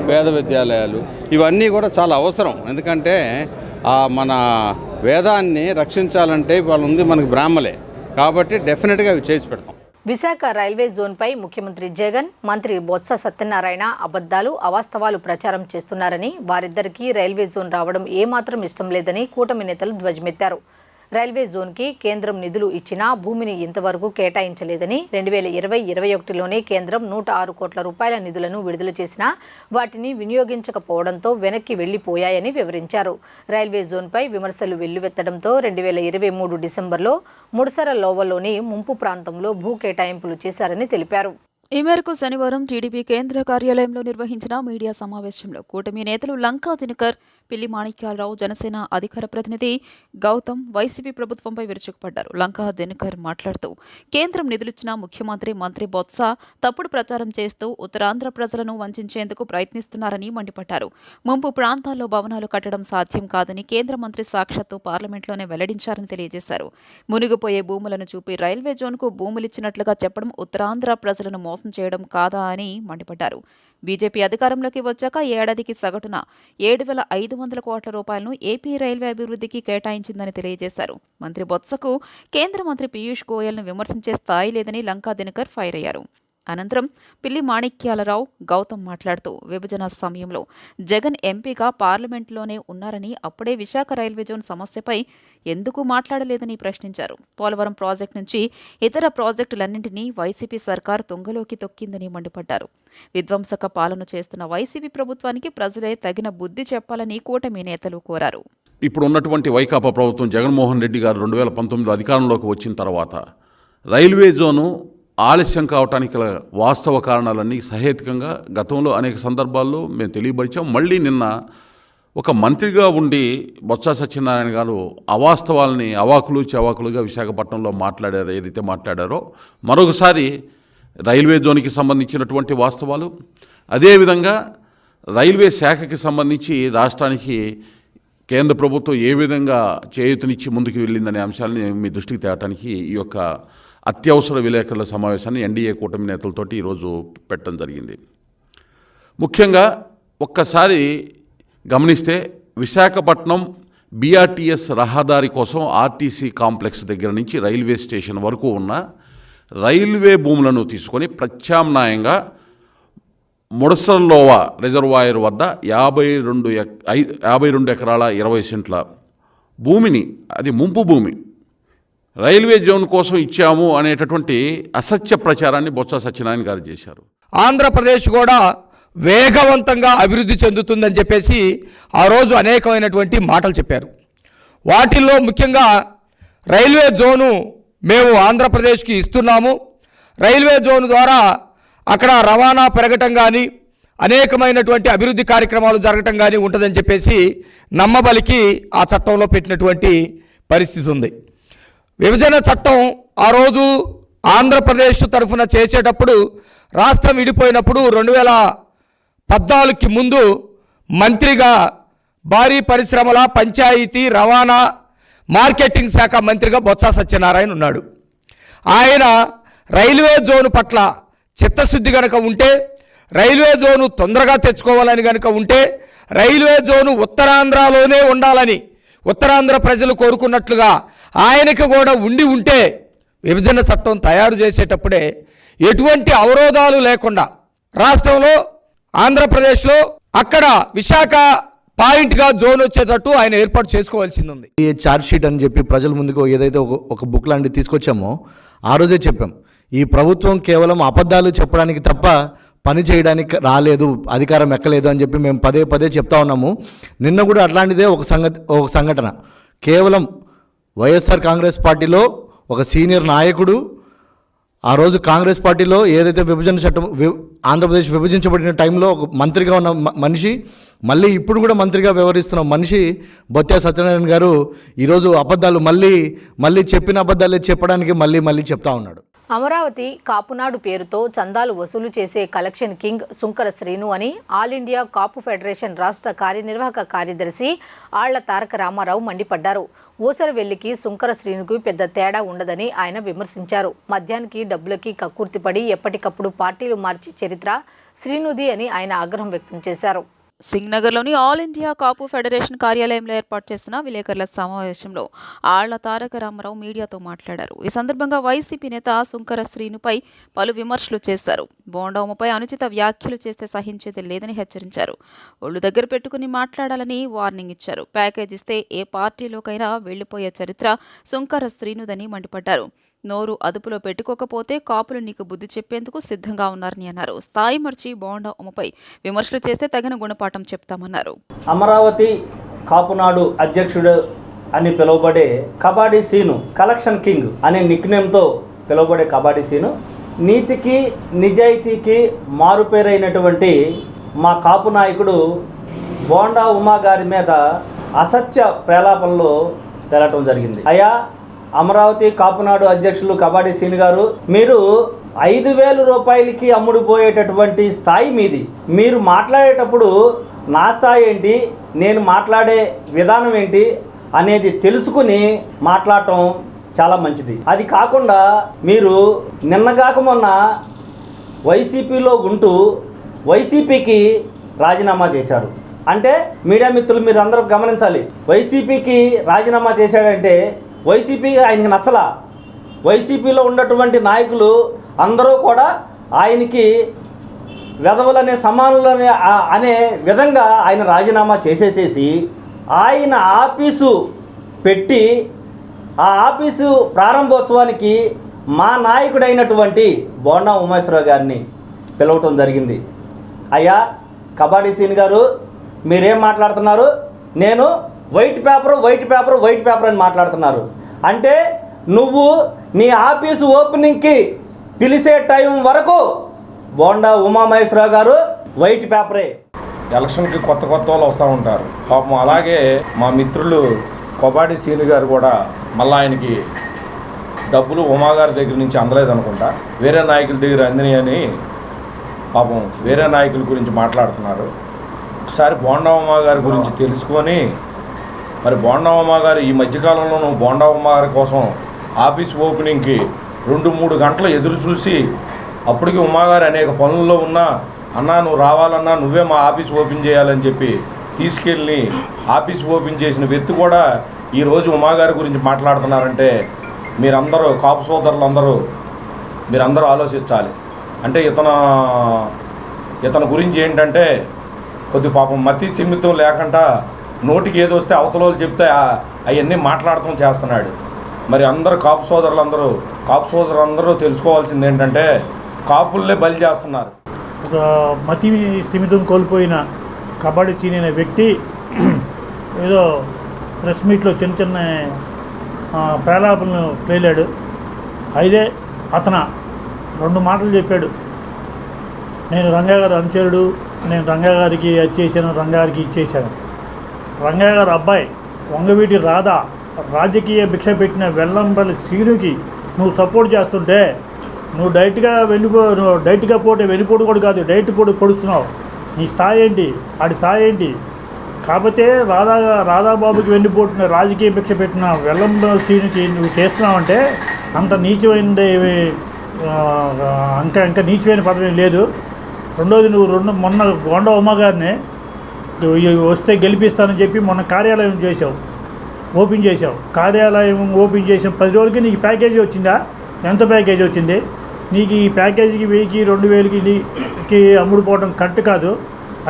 వేద విద్యాలయాలు ఇవన్నీ కూడా చాలా అవసరం. ఎందుకంటే మన వేదాన్ని రక్షించాలంటే వాళ్ళు ఉంది మనకి బ్రాహ్మలే కాబట్టి డెఫినెట్గా అవి చేసి పెడతాం. విశాఖ రైల్వే జోన్పై ముఖ్యమంత్రి జగన్, మంత్రి బొత్స సత్యనారాయణ అబద్ధాలు, అవాస్తవాలు ప్రచారం చేస్తున్నారని, వారిద్దరికీ రైల్వే జోన్ రావడం ఏమాత్రం ఇష్టం లేదని కూటమి నేతలు ధ్వజమెత్తారు. రైల్వే జోన్కి కేంద్రం నిధులు ఇచ్చినా భూమిని ఇంతవరకు కేటాయించలేదని, 2020-21లోనే కేంద్రం 106 కోట్ల రూపాయల నిధులను విడుదల చేసినా వాటిని వినియోగించకపోవడంతో వెనక్కి వెళ్లిపోయాయని వివరించారు. రైల్వే జోన్పై విమర్శలు వెల్లువెత్తడంతో 2023 డిసెంబర్లో ముడసర లోవలోని ముంపు ప్రాంతంలో భూ కేటాయింపులు చేశారని తెలిపారు. ఈ మేరకు శనివారం టీడీపీ కేంద్ర కార్యాలయంలో నిర్వహించిన మీడియా సమావేశంలో కూటమి నేతలు లంకా దినకర్, పిల్లి మాణిక్యాలరావు, జనసేన అధికార ప్రతినిధి గౌతమ్ వైసీపీ ప్రభుత్వంపై విరుచుకుపడ్డారు. లంకా దినకర్ మాట్లాడుతూ కేంద్రం నిధులిచ్చిన ముఖ్యమంత్రి, మంత్రి బొత్స తప్పుడు ప్రచారం చేస్తూ ఉత్తరాంధ్ర ప్రజలను వంచేందుకు ప్రయత్నిస్తున్నారని మండిపడ్డారు. ముంపు ప్రాంతాల్లో భవనాలు కట్టడం సాధ్యం కాదని కేంద్ర మంత్రి సాక్షాత్తు పార్లమెంట్లోనే వెల్లడించారని తెలియజేశారు. మునిగిపోయే భూములను చూపి రైల్వే జోన్కు భూములిచ్చినట్లుగా చెప్పడం ఉత్తరాంధ్ర ప్రజలను మోసం చేయడం కాదా అని మండిపడ్డారు. బీజేపీ అధికారంలోకి వచ్చాక ఏడాదికి సగటున 7,500 కోట్ల రూపాయలను ఏపీ రైల్వే అభివృద్ధికి కేటాయించిందని తెలియజేశారు. మంత్రి బొత్సకు కేంద్ర మంత్రి పీయూష్ గోయల్ను విమర్శించే స్థాయి లేదని లంకా దినకర్ ఫైర్ అయ్యారు. అనంతరం పిల్లి మాణిక్యాలరావు, గౌతమ్ మాట్లాడుతూ విభజన సమయంలో జగన్ ఎంపీగా పార్లమెంట్లోనే ఉన్నారని, అప్పుడే విశాఖ రైల్వే జోన్ సమస్యపై ఎందుకు మాట్లాడలేదని ప్రశ్నించారు. పోలవరం ప్రాజెక్టు నుంచి ఇతర ప్రాజెక్టులన్నింటినీ వైసీపీ సర్కార్ తుంగలోకి తొక్కిందని మండిపడ్డారు. విధ్వంసక పాలన చేస్తున్న వైసీపీ ప్రభుత్వానికి ప్రజలే తగిన బుద్ధి చెప్పాలని కూటమి నేతలు కోరారు. ఇప్పుడు ఉన్నటువంటి వైకాపా ప్రభుత్వం జగన్మోహన్ రెడ్డి గారు 2019లో అధికారంలోకి వచ్చిన తర్వాత రైల్వే జోను ఆలస్యం కావటానికి గల వాస్తవ కారణాలన్నీ సహేతుకంగా గతంలో అనేక సందర్భాల్లో మేము తెలియపరిచాం. మళ్ళీ నిన్న ఒక మంత్రిగా ఉండి బొత్స సత్యనారాయణ గారు అవాస్తవాలని అవాకులు చవాకులుగా విశాఖపట్నంలో మాట్లాడారు. ఏదైతే మాట్లాడారో మరొకసారి రైల్వే జోన్కి సంబంధించినటువంటి వాస్తవాలు, అదేవిధంగా రైల్వే శాఖకి సంబంధించి రాష్ట్రానికి కేంద్ర ప్రభుత్వం ఏ విధంగా చేయూతనిచ్చి ముందుకు వెళ్ళిందనే అంశాలని మీ దృష్టికి తేవటానికి ఈ యొక్క అత్యవసర విలేకరుల సమావేశాన్ని ఎన్డీఏ కూటమి నేతలతోటి ఈరోజు పెట్టడం జరిగింది. ముఖ్యంగా ఒక్కసారి గమనిస్తే విశాఖపట్నం బీఆర్టీఎస్ రహదారి కోసం ఆర్టీసీ కాంప్లెక్స్ దగ్గర నుంచి రైల్వే స్టేషన్ వరకు ఉన్న రైల్వే భూములను తీసుకొని ప్రత్యామ్నాయంగా ముడసర్లోవా రిజర్వాయర్ వద్ద 52 ఎకరాల 20 సెంట్ల భూమిని, అది ముంపు భూమి, రైల్వే జోన్ కోసం ఇచ్చాము అనేటటువంటి అసత్య ప్రచారాన్ని బొత్స సత్యనారాయణ గారు చేశారు. ఆంధ్రప్రదేశ్ కూడా వేగవంతంగా అభివృద్ధి చెందుతుందని చెప్పేసి ఆ రోజు అనేకమైనటువంటి మాటలు చెప్పారు. వాటిల్లో ముఖ్యంగా రైల్వే జోను మేము ఆంధ్రప్రదేశ్కి ఇస్తున్నాము. రైల్వే జోన్ ద్వారా అక్కడ రవాణా పెరగటం కానీ అనేకమైనటువంటి అభివృద్ధి కార్యక్రమాలు జరగటం కానీ ఉంటుందని చెప్పేసి నమ్మబలికి ఆ చట్టంలో పెట్టినటువంటి పరిస్థితి ఉంది. విభజన చట్టం ఆ రోజు ఆంధ్రప్రదేశ్ తరఫున చేసేటప్పుడు రాష్ట్రం విడిపోయినప్పుడు 2014కి ముందు మంత్రిగా భారీ పరిశ్రమల, పంచాయతీ, రవాణా, మార్కెటింగ్ శాఖ మంత్రిగా బొత్స సత్యనారాయణ ఉన్నాడు. ఆయన రైల్వే జోను పట్ల చిత్తశుద్ధి కనుక ఉంటే, రైల్వే జోను తొందరగా తెచ్చుకోవాలని కనుక ఉంటే, రైల్వే జోను ఉత్తరాంధ్రలోనే ఉండాలని ఉత్తరాంధ్ర ప్రజలు కోరుకున్నట్లుగా ఆయనకు కూడా ఉంటే విభజన చట్టం తయారు చేసేటప్పుడే ఎటువంటి అవరోధాలు లేకుండా రాష్ట్రంలో ఆంధ్రప్రదేశ్లో అక్కడ విశాఖ పాయింట్గా జోన్ వచ్చేటట్టు ఆయన ఏర్పాటు చేసుకోవాల్సింది ఉంది. ఈ ఛార్జ్ షీట్ అని చెప్పి ప్రజల ముందుకు ఏదైతే ఒక బుక్ లాంటిది తీసుకొచ్చామో ఆ రోజే చెప్పాం, ఈ ప్రభుత్వం కేవలం అబద్ధాలు చెప్పడానికి తప్ప పని చేయడానికి రాలేదు, అధికారం ఎక్కలేదు అని చెప్పి మేము పదే పదే చెప్తా ఉన్నాము. నిన్న కూడా అట్లాంటిదే ఒక సంఘటన. కేవలం వైఎస్ఆర్ కాంగ్రెస్ పార్టీలో ఒక సీనియర్ నాయకుడు ఆ రోజు కాంగ్రెస్ పార్టీలో ఏదైతే విభజన చట్టం ఆంధ్రప్రదేశ్ విభజించబడిన టైంలో ఒక మంత్రిగా ఉన్న మనిషి, మళ్ళీ ఇప్పుడు కూడా మంత్రిగా వ్యవహరిస్తున్న మనిషి బొత్స సత్యనారాయణ గారు ఈరోజు అబద్ధాలు మళ్ళీ చెప్పిన అబద్ధాలే చెప్పడానికి మళ్ళీ చెప్తా ఉన్నాడు. అమరావతి కాపునాడు పేరుతో చందాలు వసూలు చేసే కలెక్షన్ కింగ్ సుంకర శ్రీను అని ఆల్ ఇండియా కాపు ఫెడరేషన్ రాష్ట్ర కార్యనిర్వాహక కార్యదర్శి ఆళ్ల తారక రామారావు మండిపడ్డారు. ఊసరవెల్లికి సుంకర శ్రీనుకు పెద్ద తేడా ఉండదని ఆయన విమర్శించారు. మద్యానికి డబ్బులకి కక్కుర్తిపడి ఎప్పటికప్పుడు పార్టీలు మార్చే చరిత్ర శ్రీనుది అని ఆయన ఆగ్రహం వ్యక్తం చేశారు. సింగ్నగర్లోని ఆల్ ఇండియా కాపు ఫెడరేషన్ కార్యాలయంలో ఏర్పాటు చేసిన విలేకరుల సమావేశంలో ఆళ్ల తారక రామారావు మీడియాతో మాట్లాడారు. ఈ సందర్భంగా వైసీపీ నేత సుంకర శ్రీనుపై పలు విమర్శలు చేశారు. బోండవమపై అనుచిత వ్యాఖ్యలు చేస్తే సహించేది లేదని హెచ్చరించారు. ఒళ్ళు దగ్గర పెట్టుకుని మాట్లాడాలని వార్నింగ్ ఇచ్చారు. ప్యాకేజ్ ఇస్తే ఏ పార్టీలోకైనా వెళ్లిపోయే చరిత్ర సుంకర శ్రీనుదని మండిపడ్డారు. నోరు అదుపులో పెట్టుకోకపోతే కాపులు నీకు బుద్ధి చెప్పేందుకు సిద్ధంగా ఉన్నారని అన్నారు. స్థాయి మర్చి బోండా ఉమపై విమర్శలు చేస్తే తగిన గుణపాఠం చెప్తామన్నారు. అమరావతి కాపునాడు అధ్యక్షుడు అని పిలువబడే కబాడీ సీను, కలెక్షన్ కింగ్ అనే నిక్నేమ్తో పిలువబడే కబాడీ సీను నీతికి నిజాయితీకి మారుపేరైనటువంటి మా కాపు నాయకుడు బోండా ఉమా గారి మీద అసత్య ప్రేలాపనలో తెలటం జరిగింది. అయ్యా అమరావతి కాపునాడు అధ్యక్షులు కబాడీ సీను గారు, మీరు 5,000 రూపాయలకి అమ్ముడుపోయేటటువంటి స్థాయి మీది. మీరు మాట్లాడేటప్పుడు నా స్థాయి ఏంటి, నేను మాట్లాడే విధానం ఏంటి అనేది తెలుసుకుని మాట్లాడటం చాలా మంచిది. అది కాకుండా మీరు నిన్నగాక మొన్న వైసీపీలో ఉంటూ వైసీపీకి రాజీనామా చేశారు. అంటే మీడియా మిత్రులు మీరు అందరూ గమనించాలి, వైసీపీకి రాజీనామా చేశాడంటే వైసీపీ ఆయనకి నచ్చలా. వైసీపీలో ఉన్నటువంటి నాయకులు అందరూ కూడా ఆయనకి వెధవలనే సమానులనే అనే విధంగా ఆయన రాజీనామా చేసేసేసి ఆయన ఆఫీసు పెట్టి ఆ ఆఫీసు ప్రారంభోత్సవానికి మా నాయకుడైనటువంటి బోండా ఉమేశ్వరరావు గారిని పిలవటం జరిగింది. అయ్యా కబాడీ సీన్ గారు, మీరేం మాట్లాడుతున్నారు? నేను వైట్ పేపర్ అని మాట్లాడుతున్నారు. అంటే నువ్వు నీ ఆఫీసు ఓపెనింగ్కి పిలిచే టైం వరకు బోండా ఉమామహేశ్వరరావు గారు వైట్ పేపరే. ఎలక్షన్కి కొత్త వాళ్ళు వస్తూ ఉంటారు పాపం. అలాగే మా మిత్రులు కబాడీ సీను గారు కూడా మళ్ళీ ఆయనకి డబ్బులు ఉమాగారి దగ్గర నుంచి అందలేదు అనుకుంటా, వేరే నాయకుల దగ్గర అందినాయి అని పాపం వేరే నాయకుల గురించి మాట్లాడుతున్నారు. ఒకసారి బోండా ఉమా గారి గురించి తెలుసుకొని, మరి బోండా ఉమా గారు ఈ మధ్యకాలంలోనూ బోండా ఉమా గారి కోసం ఆఫీస్ ఓపెనింగ్కి 2-3 గంటలు ఎదురు చూసి, అప్పటికి ఉమాగారు అనేక పనుల్లో ఉన్నా, అన్నా నువ్వు రావాలన్నా నువ్వే మా ఆఫీస్ ఓపెన్ చేయాలని చెప్పి తీసుకెళ్ళి ఆఫీస్ ఓపెన్ చేసిన వ్యక్తి కూడా ఈరోజు ఉమాగారి గురించి మాట్లాడుతున్నారంటే మీరందరూ కాపు సోదరులందరూ మీరందరూ ఆలోచించాలి. అంటే ఇతని గురించి ఏంటంటే కొద్ది పాపం మతి సిమితం లేకుండా నోటికి ఏదో వస్తే అవతల చెప్తే అవన్నీ మాట్లాడటం చేస్తున్నాడు. మరి అందరూ కాపు సోదరులందరూ తెలుసుకోవాల్సింది ఏంటంటే కాపుల్లే బలి చేస్తున్నారు. ఒక మతి స్థిమితం కోల్పోయిన కబాడీ సీన్ అనే వ్యక్తి ఏదో ప్రెస్ మీట్లో చిన్న ప్రేలాపనలు పేలాడు. అయితే అతను 2 మాటలు చెప్పాడు. నేను రంగా గారు అనుచరుడు, నేను రంగా గారికి అది చేశాను, రంగా గారికి ఇచ్చేశాను. రంగా గారు అబ్బాయి వంగవీటి రాధా రాజకీయ భిక్ష పెట్టిన వెల్లంపల్లి శ్రీనుకి నువ్వు సపోర్ట్ చేస్తుంటే నువ్వు డైట్గా పోతే వెనుపోటు కూడా కాదు, డైట్ పొడుస్తున్నావు. నీ స్థాయి ఏంటి, ఆడి స్థాయి ఏంటి? కాకపోతే రాధాబాబుకి వెన్నుపోటున్న రాజకీయ భిక్ష పెట్టిన వెల్లంపల్లి శ్రీనుకి నువ్వు చేస్తున్నావంటే అంత నీచమైనది ఇంకా నీచమైన పదవి లేదు. రెండోది నువ్వు మొన్న గొండ ఉమ్మ గారిని వస్తే గెలిపిస్తానని చెప్పి మొన్న కార్యాలయం ఓపెన్ చేసావు. కార్యాలయం ఓపెన్ చేసిన 10 రోజులకి నీకు ప్యాకేజీ వచ్చిందా? ఎంత ప్యాకేజీ వచ్చింది నీకు? ఈ ప్యాకేజీకి 1000, 2000కి అమ్ముడుపోవడం కరెక్ట్ కాదు.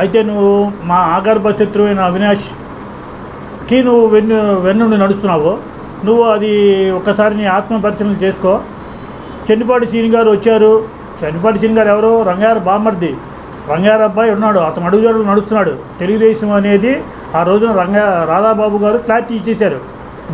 అయితే నువ్వు మా ఆగర్భ శత్రువైన అవినాష్కి నువ్వు వెన్నుండి నడుస్తున్నావు. నువ్వు అది ఒక్కసారి నీ ఆత్మ పరిశీలన చేసుకో. చెన్నిపాటి శ్రీని గారు వచ్చారు. చెన్నిపాటి శ్రీని గారు ఎవరు? రంగారు బామ్మర్ది, రంగారు అబ్బాయి ఉన్నాడు. అతను అడుగుజాడలు నడుస్తున్నాడు. తెలుగుదేశం అనేది ఆ రోజున రాధాబాబు గారు క్లారిటీ ఇచ్చేశారు.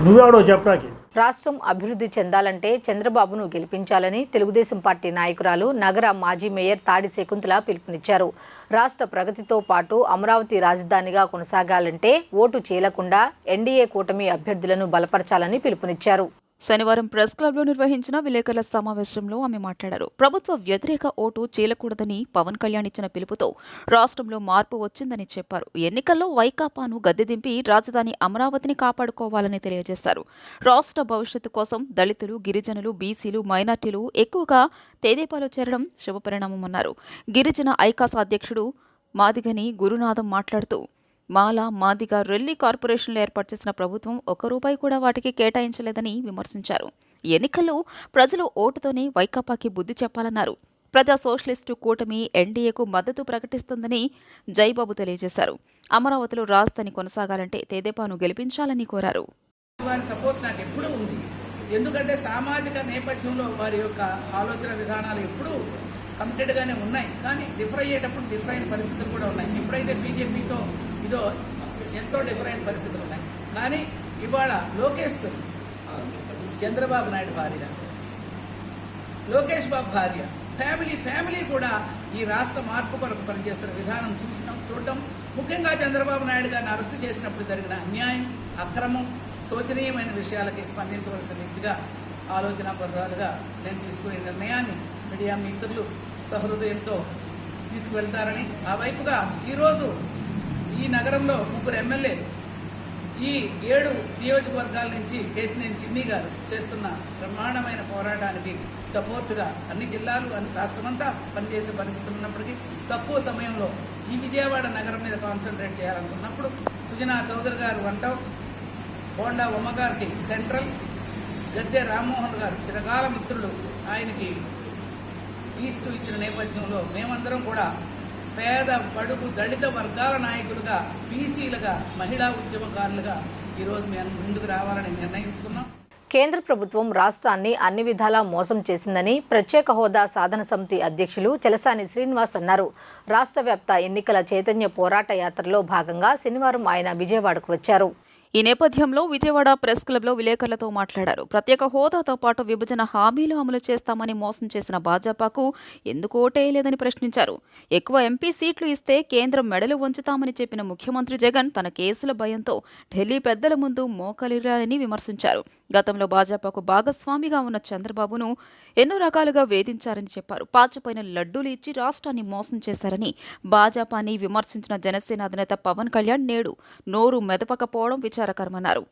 నువ్వెవడో చెప్పడానికి. రాష్ట్రం అభివృద్ధి చెందాలంటే చంద్రబాబును గెలిపించాలని తెలుగుదేశం పార్టీ నాయకురాలు నగర మాజీ మేయర్ తాడి శకుంతల పిలుపునిచ్చారు. రాష్ట్ర ప్రగతితో పాటు అమరావతి రాజధానిగా కొనసాగాలంటే ఓటు చీలకుండా ఎన్డీఏ కూటమి అభ్యర్థులను బలపరచాలని పిలుపునిచ్చారు. శనివారం ప్రెస్ క్లబ్లో నిర్వహించిన విలేకరుల సమావేశంలో ఆమె మాట్లాడారు. ప్రభుత్వ వ్యతిరేక ఓటు చీలకూడదని పవన్ కళ్యాణ్ ఇచ్చిన పిలుపుతో రాష్ట్రంలో మార్పు వచ్చిందని చెప్పారు. ఎన్నికల్లో వైకాపాను గద్దెదింపి రాజధాని అమరావతిని కాపాడుకోవాలని తెలియజేశారు. రాష్ట్ర భవిష్యత్తు కోసం దళితులు, గిరిజనులు, బీసీలు, మైనార్టీలు ఎక్కువగా తెదేపాలో చేరడం శుభపరిణామమన్నారు. గిరిజన ఐకాస్ అధ్యక్షుడు మాదిగని గురునాథం మాట్లాడుతూ మాల, మాదిగ, రెల్లి కార్పొరేషన్లు ఏర్పాటు చేసిన ప్రభుత్వం ₹1 కూడా వాటికి కేటాయించలేదని విమర్శించారు. ఎన్నికల్లో ప్రజలు ఓటుతోనే వైకాపాకి బుద్ధి చెప్పాలన్నారు. ప్రజా సోషలిస్టు కూటమి ఎన్డీఏకు మద్దతు ప్రకటిస్తుందని జైబాబు తెలియజేశారు. అమరావతిలో రాజధాని కొనసాగాలంటే తెదేపాను గెలిపించాలని కోరారు. వారి సపోర్ట్ నాకు ఎప్పుడూ ఉంది. ఎందుకంటే సామాజిక నేపథ్యంలో వారి యొక్క ఆలోచన విధానాలు ఎప్పుడూ కమిటెడ్గానే ఉన్నాయి. కానీ డిఫర్ అయ్యేటప్పుడు డిఫర్ అయిన పరిస్థితులు కూడా ఉన్నాయి. ఎప్పుడైతే బీజేపీతో ఇదో ఎంతో డిఫర్ అయిన పరిస్థితులు ఉన్నాయి. కానీ ఇవాళ లోకేష్ చంద్రబాబు నాయుడు భార్య, లోకేష్ బాబు భార్య, ఫ్యామిలీ కూడా ఈ రాష్ట్ర మార్పు కొరకు పనిచేస్తున్న విధానం చూడడం, ముఖ్యంగా చంద్రబాబు నాయుడు గారిని అరెస్టు చేసినప్పుడు జరిగిన అన్యాయం, అక్రమం, శోచనీయమైన విషయాలకి స్పందించవలసిన వ్యక్తిగా, ఆలోచన పరురాలుగా నేను తీసుకునే నిర్ణయాన్ని మీడియా మిత్రులు సహృదయంతో తీసుకువెళ్తారని, ఆ వైపుగా ఈరోజు ఈ నగరంలో 3 ఎమ్మెల్యేలు ఈ 7 నియోజకవర్గాల నుంచి కేసినేని చిన్ని గారు చేస్తున్న బ్రహ్మాండమైన పోరాటానికి సపోర్టుగా అన్ని జిల్లాలు, రాష్ట్రమంతా పనిచేసే పరిస్థితులు ఉన్నప్పటికీ తక్కువ సమయంలో ఈ విజయవాడ నగరం మీద కాన్సన్ట్రేట్ చేయాలనుకున్నప్పుడు సుజనా చౌదరి గారు వంటావు, బోండా ఉమ్మగారికి సెంట్రల్, గద్దె రామ్మోహన్ గారు చిరకాల మిత్రులు ఆయనకి ఈస్ట్ ఇచ్చిన నేపథ్యంలో మేమందరం కూడా పేద, బడుగు, దళిత వర్గాల నాయకులుగా, బీసీలుగా, మహిళా ఉద్యమకారులుగా ఈరోజు మేము ముందుకు రావాలని నిర్ణయించుకున్నాం. కేంద్ర ప్రభుత్వం రాష్ట్రాన్ని అన్ని విధాలా మోసం చేసిందని ప్రత్యేక హోదా సాధన సమితి అధ్యక్షులు చలసాని శ్రీనివాస్ అన్నారు. రాష్ట్ర వ్యాప్త ఎన్నికల చైతన్య పోరాట యాత్రలో భాగంగా శనివారం ఆయన విజయవాడకు వచ్చారు. ఈ నేపథ్యంలో విజయవాడ ప్రెస్ క్లబ్లో విలేకరులతో మాట్లాడారు. ప్రత్యేక హోదాతో పాటు విభజన హామీలు అమలు చేస్తామని మోసం చేసిన భాజపాకు ఎందుకు ఓటేయలేదని ప్రశ్నించారు. ఎక్కువ ఎంపీ సీట్లు ఇస్తే కేంద్రం మెడలు వంచుతామని చెప్పిన ముఖ్యమంత్రి జగన్ తన కేసుల భయంతో ఢిల్లీ పెద్దల ముందు మోకలిరాలని విమర్శించారు. గతంలో భాజపాకు భాగస్వామిగా ఉన్న చంద్రబాబును ఎన్నో రకాలుగా వేధించారని చెప్పారు. పాచిపోయిన లడ్డూలు ఇచ్చి రాష్ట్రాన్ని మోసం చేశారని భాజపాని విమర్శించిన జనసేన అధినేత పవన్ కళ్యాణ్ నేడు నోరు మెదపకపోవడం విచారకరమన్నారు.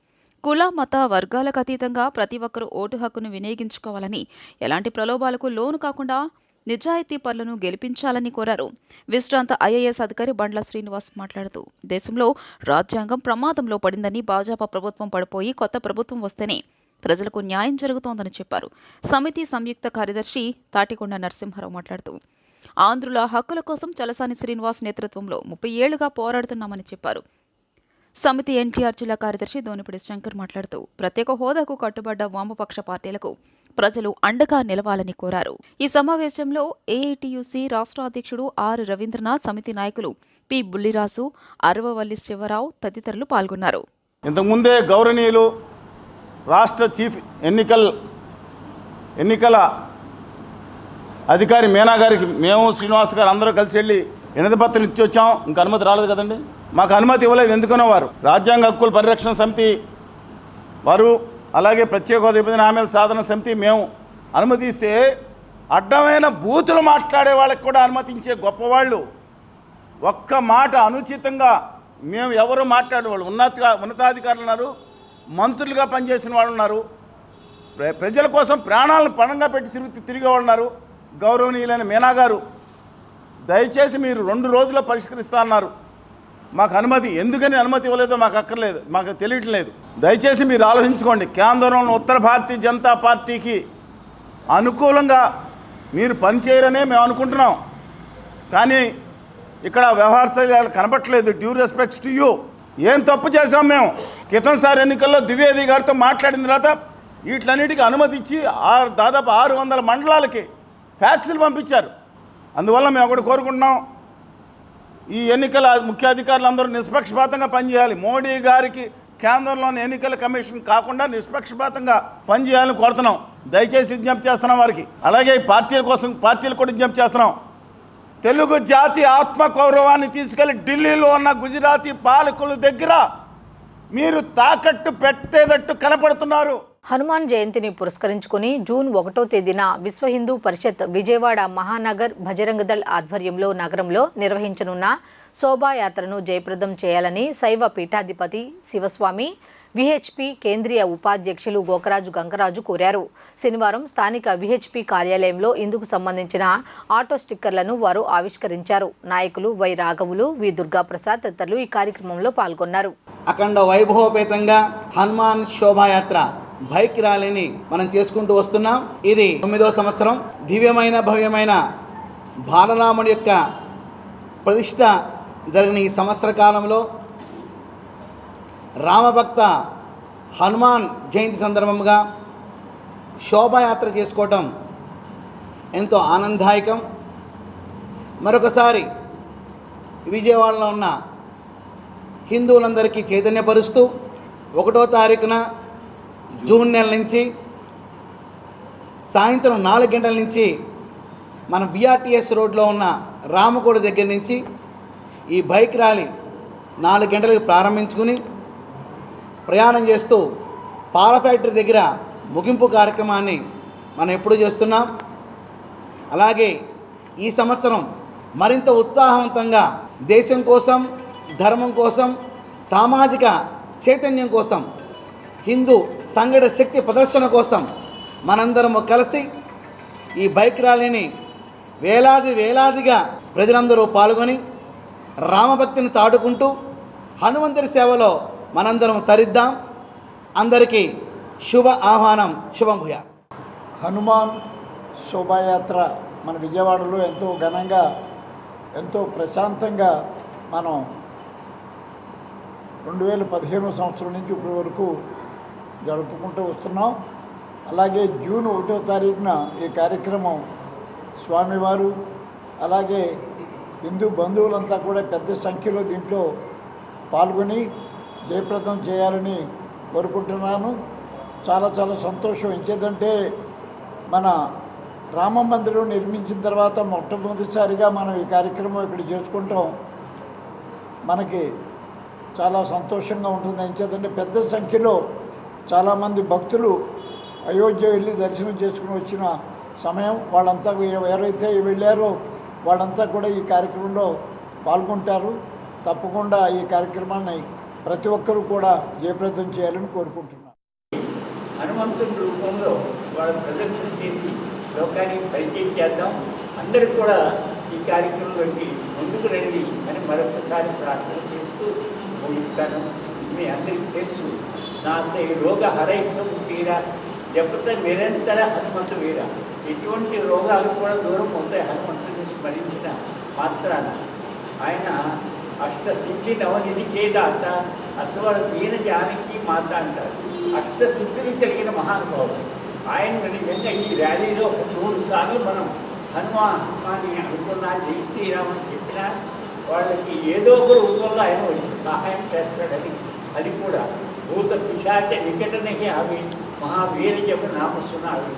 కుల, మత, వర్గాలకు అతీతంగా ప్రతి ఒక్కరూ ఓటు హక్కును వినియోగించుకోవాలని, ఎలాంటి ప్రలోభాలకు లోను కాకుండా నిజాయితీ పరులను గెలిపించాలని కోరారు. విశ్రాంత ఐఏఎస్ అధికారి బండ్ల శ్రీనివాస్ మాట్లాడుతూ దేశంలో రాజ్యాంగం ప్రమాదంలో పడిందని, భాజపా ప్రభుత్వం పడిపోయి కొత్త ప్రభుత్వం వస్తేనే ప్రజలకు న్యాయం జరుగుతోందని చెప్పారు. సమితి సంయుక్త కార్యదర్శి తాటికొండ నరసింహారావు మాట్లాడుతూ ఆంధ్రుల హక్కుల కోసం చలసాని శ్రీనివాస్ నేతృత్వంలో 30 ఏళ్లుగా పోరాడుతున్నామని చెప్పారు. సమితి ఎన్టీఆర్ జిల్లా కార్యదర్శి దోనిపడి శంకర్ మాట్లాడుతూ ప్రత్యేక హోదాకు కట్టుబడ్డ వామపక్ష పార్టీలకు ప్రజలు అండగా నిలవాలని కోరారు. ఈ సమావేశంలో ఏఐటీయూసీ రాష్ట్ర అధ్యక్షుడు ఆర్ రవీంద్రనాథ్, సమితి నాయకులు పి బుల్లిరాజు, అరవవల్లి శివరావు తదితరులు పాల్గొన్నారు. ఇంతకుముందే గౌరవనీయులు రాష్ట్ర చీఫ్ ఎన్నికల అధికారి మీనా గారికి మేము శ్రీనివాస్ గారు అందరూ కలిసి వెళ్ళి వినతి పత్రం ఇచ్చి వచ్చాం. ఇంకా అనుమతి రాలేదు కదండి. మాకు అనుమతి ఇవ్వలేదు. ఎందుకనో వారు రాజ్యాంగ హక్కుల పరిరక్షణ సమితి వారు, అలాగే ప్రత్యేక హోదా విభజన హామీల సాధన సమితి మేము అనుమతి ఇస్తే అడ్డమైన బూతులు మాట్లాడే వాళ్ళకి కూడా అనుమతించే గొప్పవాళ్ళు. ఒక్క మాట అనుచితంగా మేము ఎవరు మాట్లాడేవాళ్ళు, ఉన్నతాధికారులు ఉన్నారు, మంత్రులుగా పనిచేసిన వాళ్ళు ఉన్నారు, ప్రజల కోసం ప్రాణాలను పణంగా పెట్టి తిరిగేవాళ్ళు ఉన్నారు. గౌరవనీయులైన మీనా గారు దయచేసి మీరు 2 రోజుల్లో పరిష్కరిస్తా అన్నారు. మాకు అనుమతి ఎందుకని అనుమతి ఇవ్వలేదో మాకు అక్కర్లేదు, మాకు తెలియట్లేదు. దయచేసి మీరు ఆలోచించుకోండి. కేంద్రంలో ఉత్తర భారతీయ జనతా పార్టీకి అనుకూలంగా మీరు పనిచేయరనే మేము అనుకుంటున్నాం. కానీ ఇక్కడ వ్యవహార శైలి కనబట్టలేదు. Due respects to you. ఏం తప్పు చేసాం మేము? క్రితంసారి ఎన్నికల్లో ద్వివేది గారితో మాట్లాడిన తర్వాత వీటిలన్నిటికీ అనుమతి ఇచ్చి దాదాపు 600 మండలాలకి ఫ్యాక్సులు పంపించారు. అందువల్ల మేము ఒకటి కోరుకుంటున్నాం, ఈ ఎన్నికల ముఖ్య అధికారులందరూ నిష్పక్షపాతంగా పనిచేయాలి. మోడీ గారికి కేంద్రంలోని ఎన్నికల కమిషన్ కాకుండా నిష్పక్షపాతంగా పనిచేయాలని కోరుతున్నాం. దయచేసి విజ్ఞప్తి చేస్తున్నాం వారికి. అలాగే పార్టీలు కూడా విజ్ఞప్తి చేస్తున్నాం. తెలుగు జాతి ఆత్మగౌరవాన్ని తీసుకెళ్లి ఢిల్లీలో ఉన్న గుజరాతీ పాలకుల దగ్గర మీరు తాకట్టు పెట్టేటట్టు కనపడుతున్నారు. హనుమాన్ జయంతిని పురస్కరించుకుని జూన్ 1వ తేదీన విశ్వ హిందూ పరిషత్ విజయవాడ మహానగర్ బజరంగ దళ్ ఆధ్వర్యంలో నగరంలో నిర్వహించనున్న శోభాయాత్రను జయప్రదం చేయాలని శైవ పీఠాధిపతి శివస్వామి విహెచ్పి కేంద్రీయ ఉపాధ్యక్షులు గోకరాజు గంగరాజు కోరారు. శనివారం స్థానిక విహెచ్పి కార్యాలయంలో ఇందుకు సంబంధించిన ఆటో స్టిక్కర్లను వారు ఆవిష్కరించారు. నాయకులు వై రాఘవులు, వి దుర్గాప్రసాద్ తదితరులు ఈ కార్యక్రమంలో పాల్గొన్నారు. అఖండ వైభవపేతంగా హనుమాన్ శోభాయాత్ర బైక్ ర్యాలీని మనం చేసుకుంటూ వస్తున్నాం. ఇది 9వ సంవత్సరం. దివ్యమైన భవ్యమైన బాలరాముడి యొక్క ప్రతిష్ట జరిగిన ఈ సంవత్సర కాలంలో రామభక్త హనుమాన్ జయంతి సందర్భంగా శోభాయాత్ర చేసుకోవటం ఎంతో ఆనందదాయకం. మరొకసారి విజయవాడలో ఉన్న హిందువులందరికీ చైతన్యపరుస్తూ 1వ తారీఖున జూన్ నెల నుంచి సాయంత్రం 4 గంటల నుంచి మన బిఆర్టీఎస్ రోడ్లో ఉన్న రామకోడి దగ్గర నుంచి ఈ బైక్ ర్యాలీ 4 గంటలకు ప్రారంభించుకుని ప్రయాణం చేస్తూ పాల ఫ్యాక్టరీ దగ్గర ముగింపు కార్యక్రమాన్ని మనం ఎప్పుడు చేస్తున్నాం. అలాగే ఈ సంవత్సరం మరింత ఉత్సాహవంతంగా దేశం కోసం, ధర్మం కోసం, సామాజిక చైతన్యం కోసం, హిందూ సంఘట శక్తి ప్రదర్శన కోసం మనందరము కలిసి ఈ బైక్ ర్యాలీని వేలాదిగా ప్రజలందరూ పాల్గొని రామభక్తిని చాటుకుంటూ హనుమంతుడి సేవలో మనందరం తరిద్దాం. అందరికీ శుభ ఆహ్వానం. శుభం భూయా. హనుమాన్ శోభాయాత్ర మన విజయవాడలో ఎంతో ఘనంగా, ఎంతో ప్రశాంతంగా మనం 2015 సంవత్సరం నుంచి ఇప్పటి వరకు జరుపుకుంటూ వస్తున్నాం. అలాగే జూన్ 1వ తారీఖున ఈ కార్యక్రమం స్వామివారు, అలాగే హిందూ బంధువులంతా కూడా పెద్ద సంఖ్యలో దీంట్లో పాల్గొని జయప్రదం చేయాలని కోరుకుంటున్నాను. చాలా సంతోషం. ఇంకేదంటే మన రామ మందిరం నిర్మించిన తర్వాత మొట్టమొదటిసారిగా మనం ఈ కార్యక్రమం ఇక్కడ చేసుకుంటాం. మనకి చాలా సంతోషంగా ఉంటుంది. ఇంకేదంటే పెద్ద సంఖ్యలో చాలామంది భక్తులు అయోధ్య వెళ్ళి దర్శనం చేసుకుని వచ్చిన సమయం. వాళ్ళంతా ఎవరైతే వెళ్ళారో వాళ్ళంతా కూడా ఈ కార్యక్రమంలో పాల్గొంటారు. తప్పకుండా ఈ కార్యక్రమాన్ని ప్రతి ఒక్కరూ కూడా జయప్రదం చేయాలని కోరుకుంటున్నాను. హనుమంతుడి రూపంలో వాళ్ళు ప్రదర్శన చేసి లోకానికి పరిచయం చేద్దాం. అందరూ కూడా ఈ కార్యక్రమంలోకి ముందుకు రండి అని మరొకసారి ప్రార్థన చేస్తూ ముగిస్తాను. మీ అందరికీ తెలుసు, నాసే రోగ హరైసం తీరా జపత నిరంతర హనుమంతు వీర. ఎటువంటి రోగాలు కూడా దూరం అవుతాయి హనుమంతుడిని స్మరించిన మాత్రాన. ఆయన అష్టసిద్ధి నవనిధి కేదాత అశ్వర దీన జానకి మాత అంటారు. అష్టసిద్ధులు కలిగిన మహానుభావుడు ఆయన. నిజంగా ఈ ర్యాలీలో 100 సార్లు మనం హనుమాని అనుకున్నా, జై శ్రీరామ్ అని చెప్పినా వాళ్ళకి ఏదో ఒక రూపంలో ఆయన వచ్చి సహాయం చేస్తాడని, అది కూడా భూత పిశాచ నికటనే అవి మహావీర జప నామస్తున్నాడు.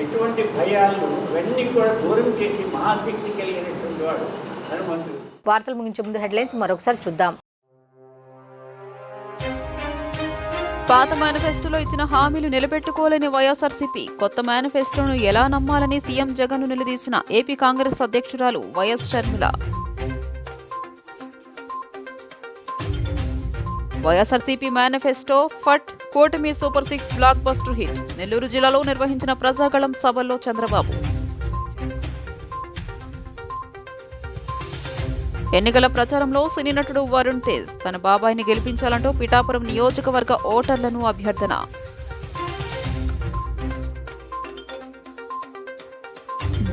ఎటువంటి భయాలు ఇవన్నీ కూడా దూరం చేసి మహాశక్తి కలిగినటువంటి వాడు హనుమంతుడు. వార్తలు ముగించే ముందు హెడ్లైన్స్ మరొకసారి చూద్దాం. పాత మేనిఫెస్టోలో ఇచ్చిన హామీలు నిలబెట్టుకోలేని వైఎస్ఆర్సీపీ. కొత్త మేనిఫెస్టోను ఎలా నమ్మాలని సీఎం జగన్ను నిలదీసిన ఏపీ కాంగ్రెస్ అధ్యక్షురాలు వైఎస్ షర్మిల. వైఎస్ఆర్సీపీ మేనిఫెస్టో ఫట్, కూటమి super 6 block buster hit. Nellore జిల్లాలో నిర్వహించిన ప్రజాగళం సభల్లో చంద్రబాబు. ఎన్నికల ప్రచారంలో సినీ నటుడు వరుణ్ తేజ్ తన బాబాయిని గెలిపించాలంటూ పిఠాపురం నియోజకవర్గ ఓటర్లను అభ్యర్థన.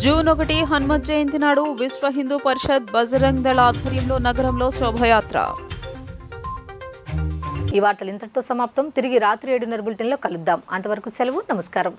జూన్ 1 హనుమత్ జయంతి నాడు విశ్వ హిందూ పరిషత్ బజరంగ్ దళ ఆధ్వర్యంలో నగరంలో శోభయాత్ర. ఈ వార్తలు ఇంతటితో సమాప్తం. తిరిగి రాత్రి 7:30 బులెటిన్లో కలుద్దాం. అంతవరకు సెలవు. నమస్కారం.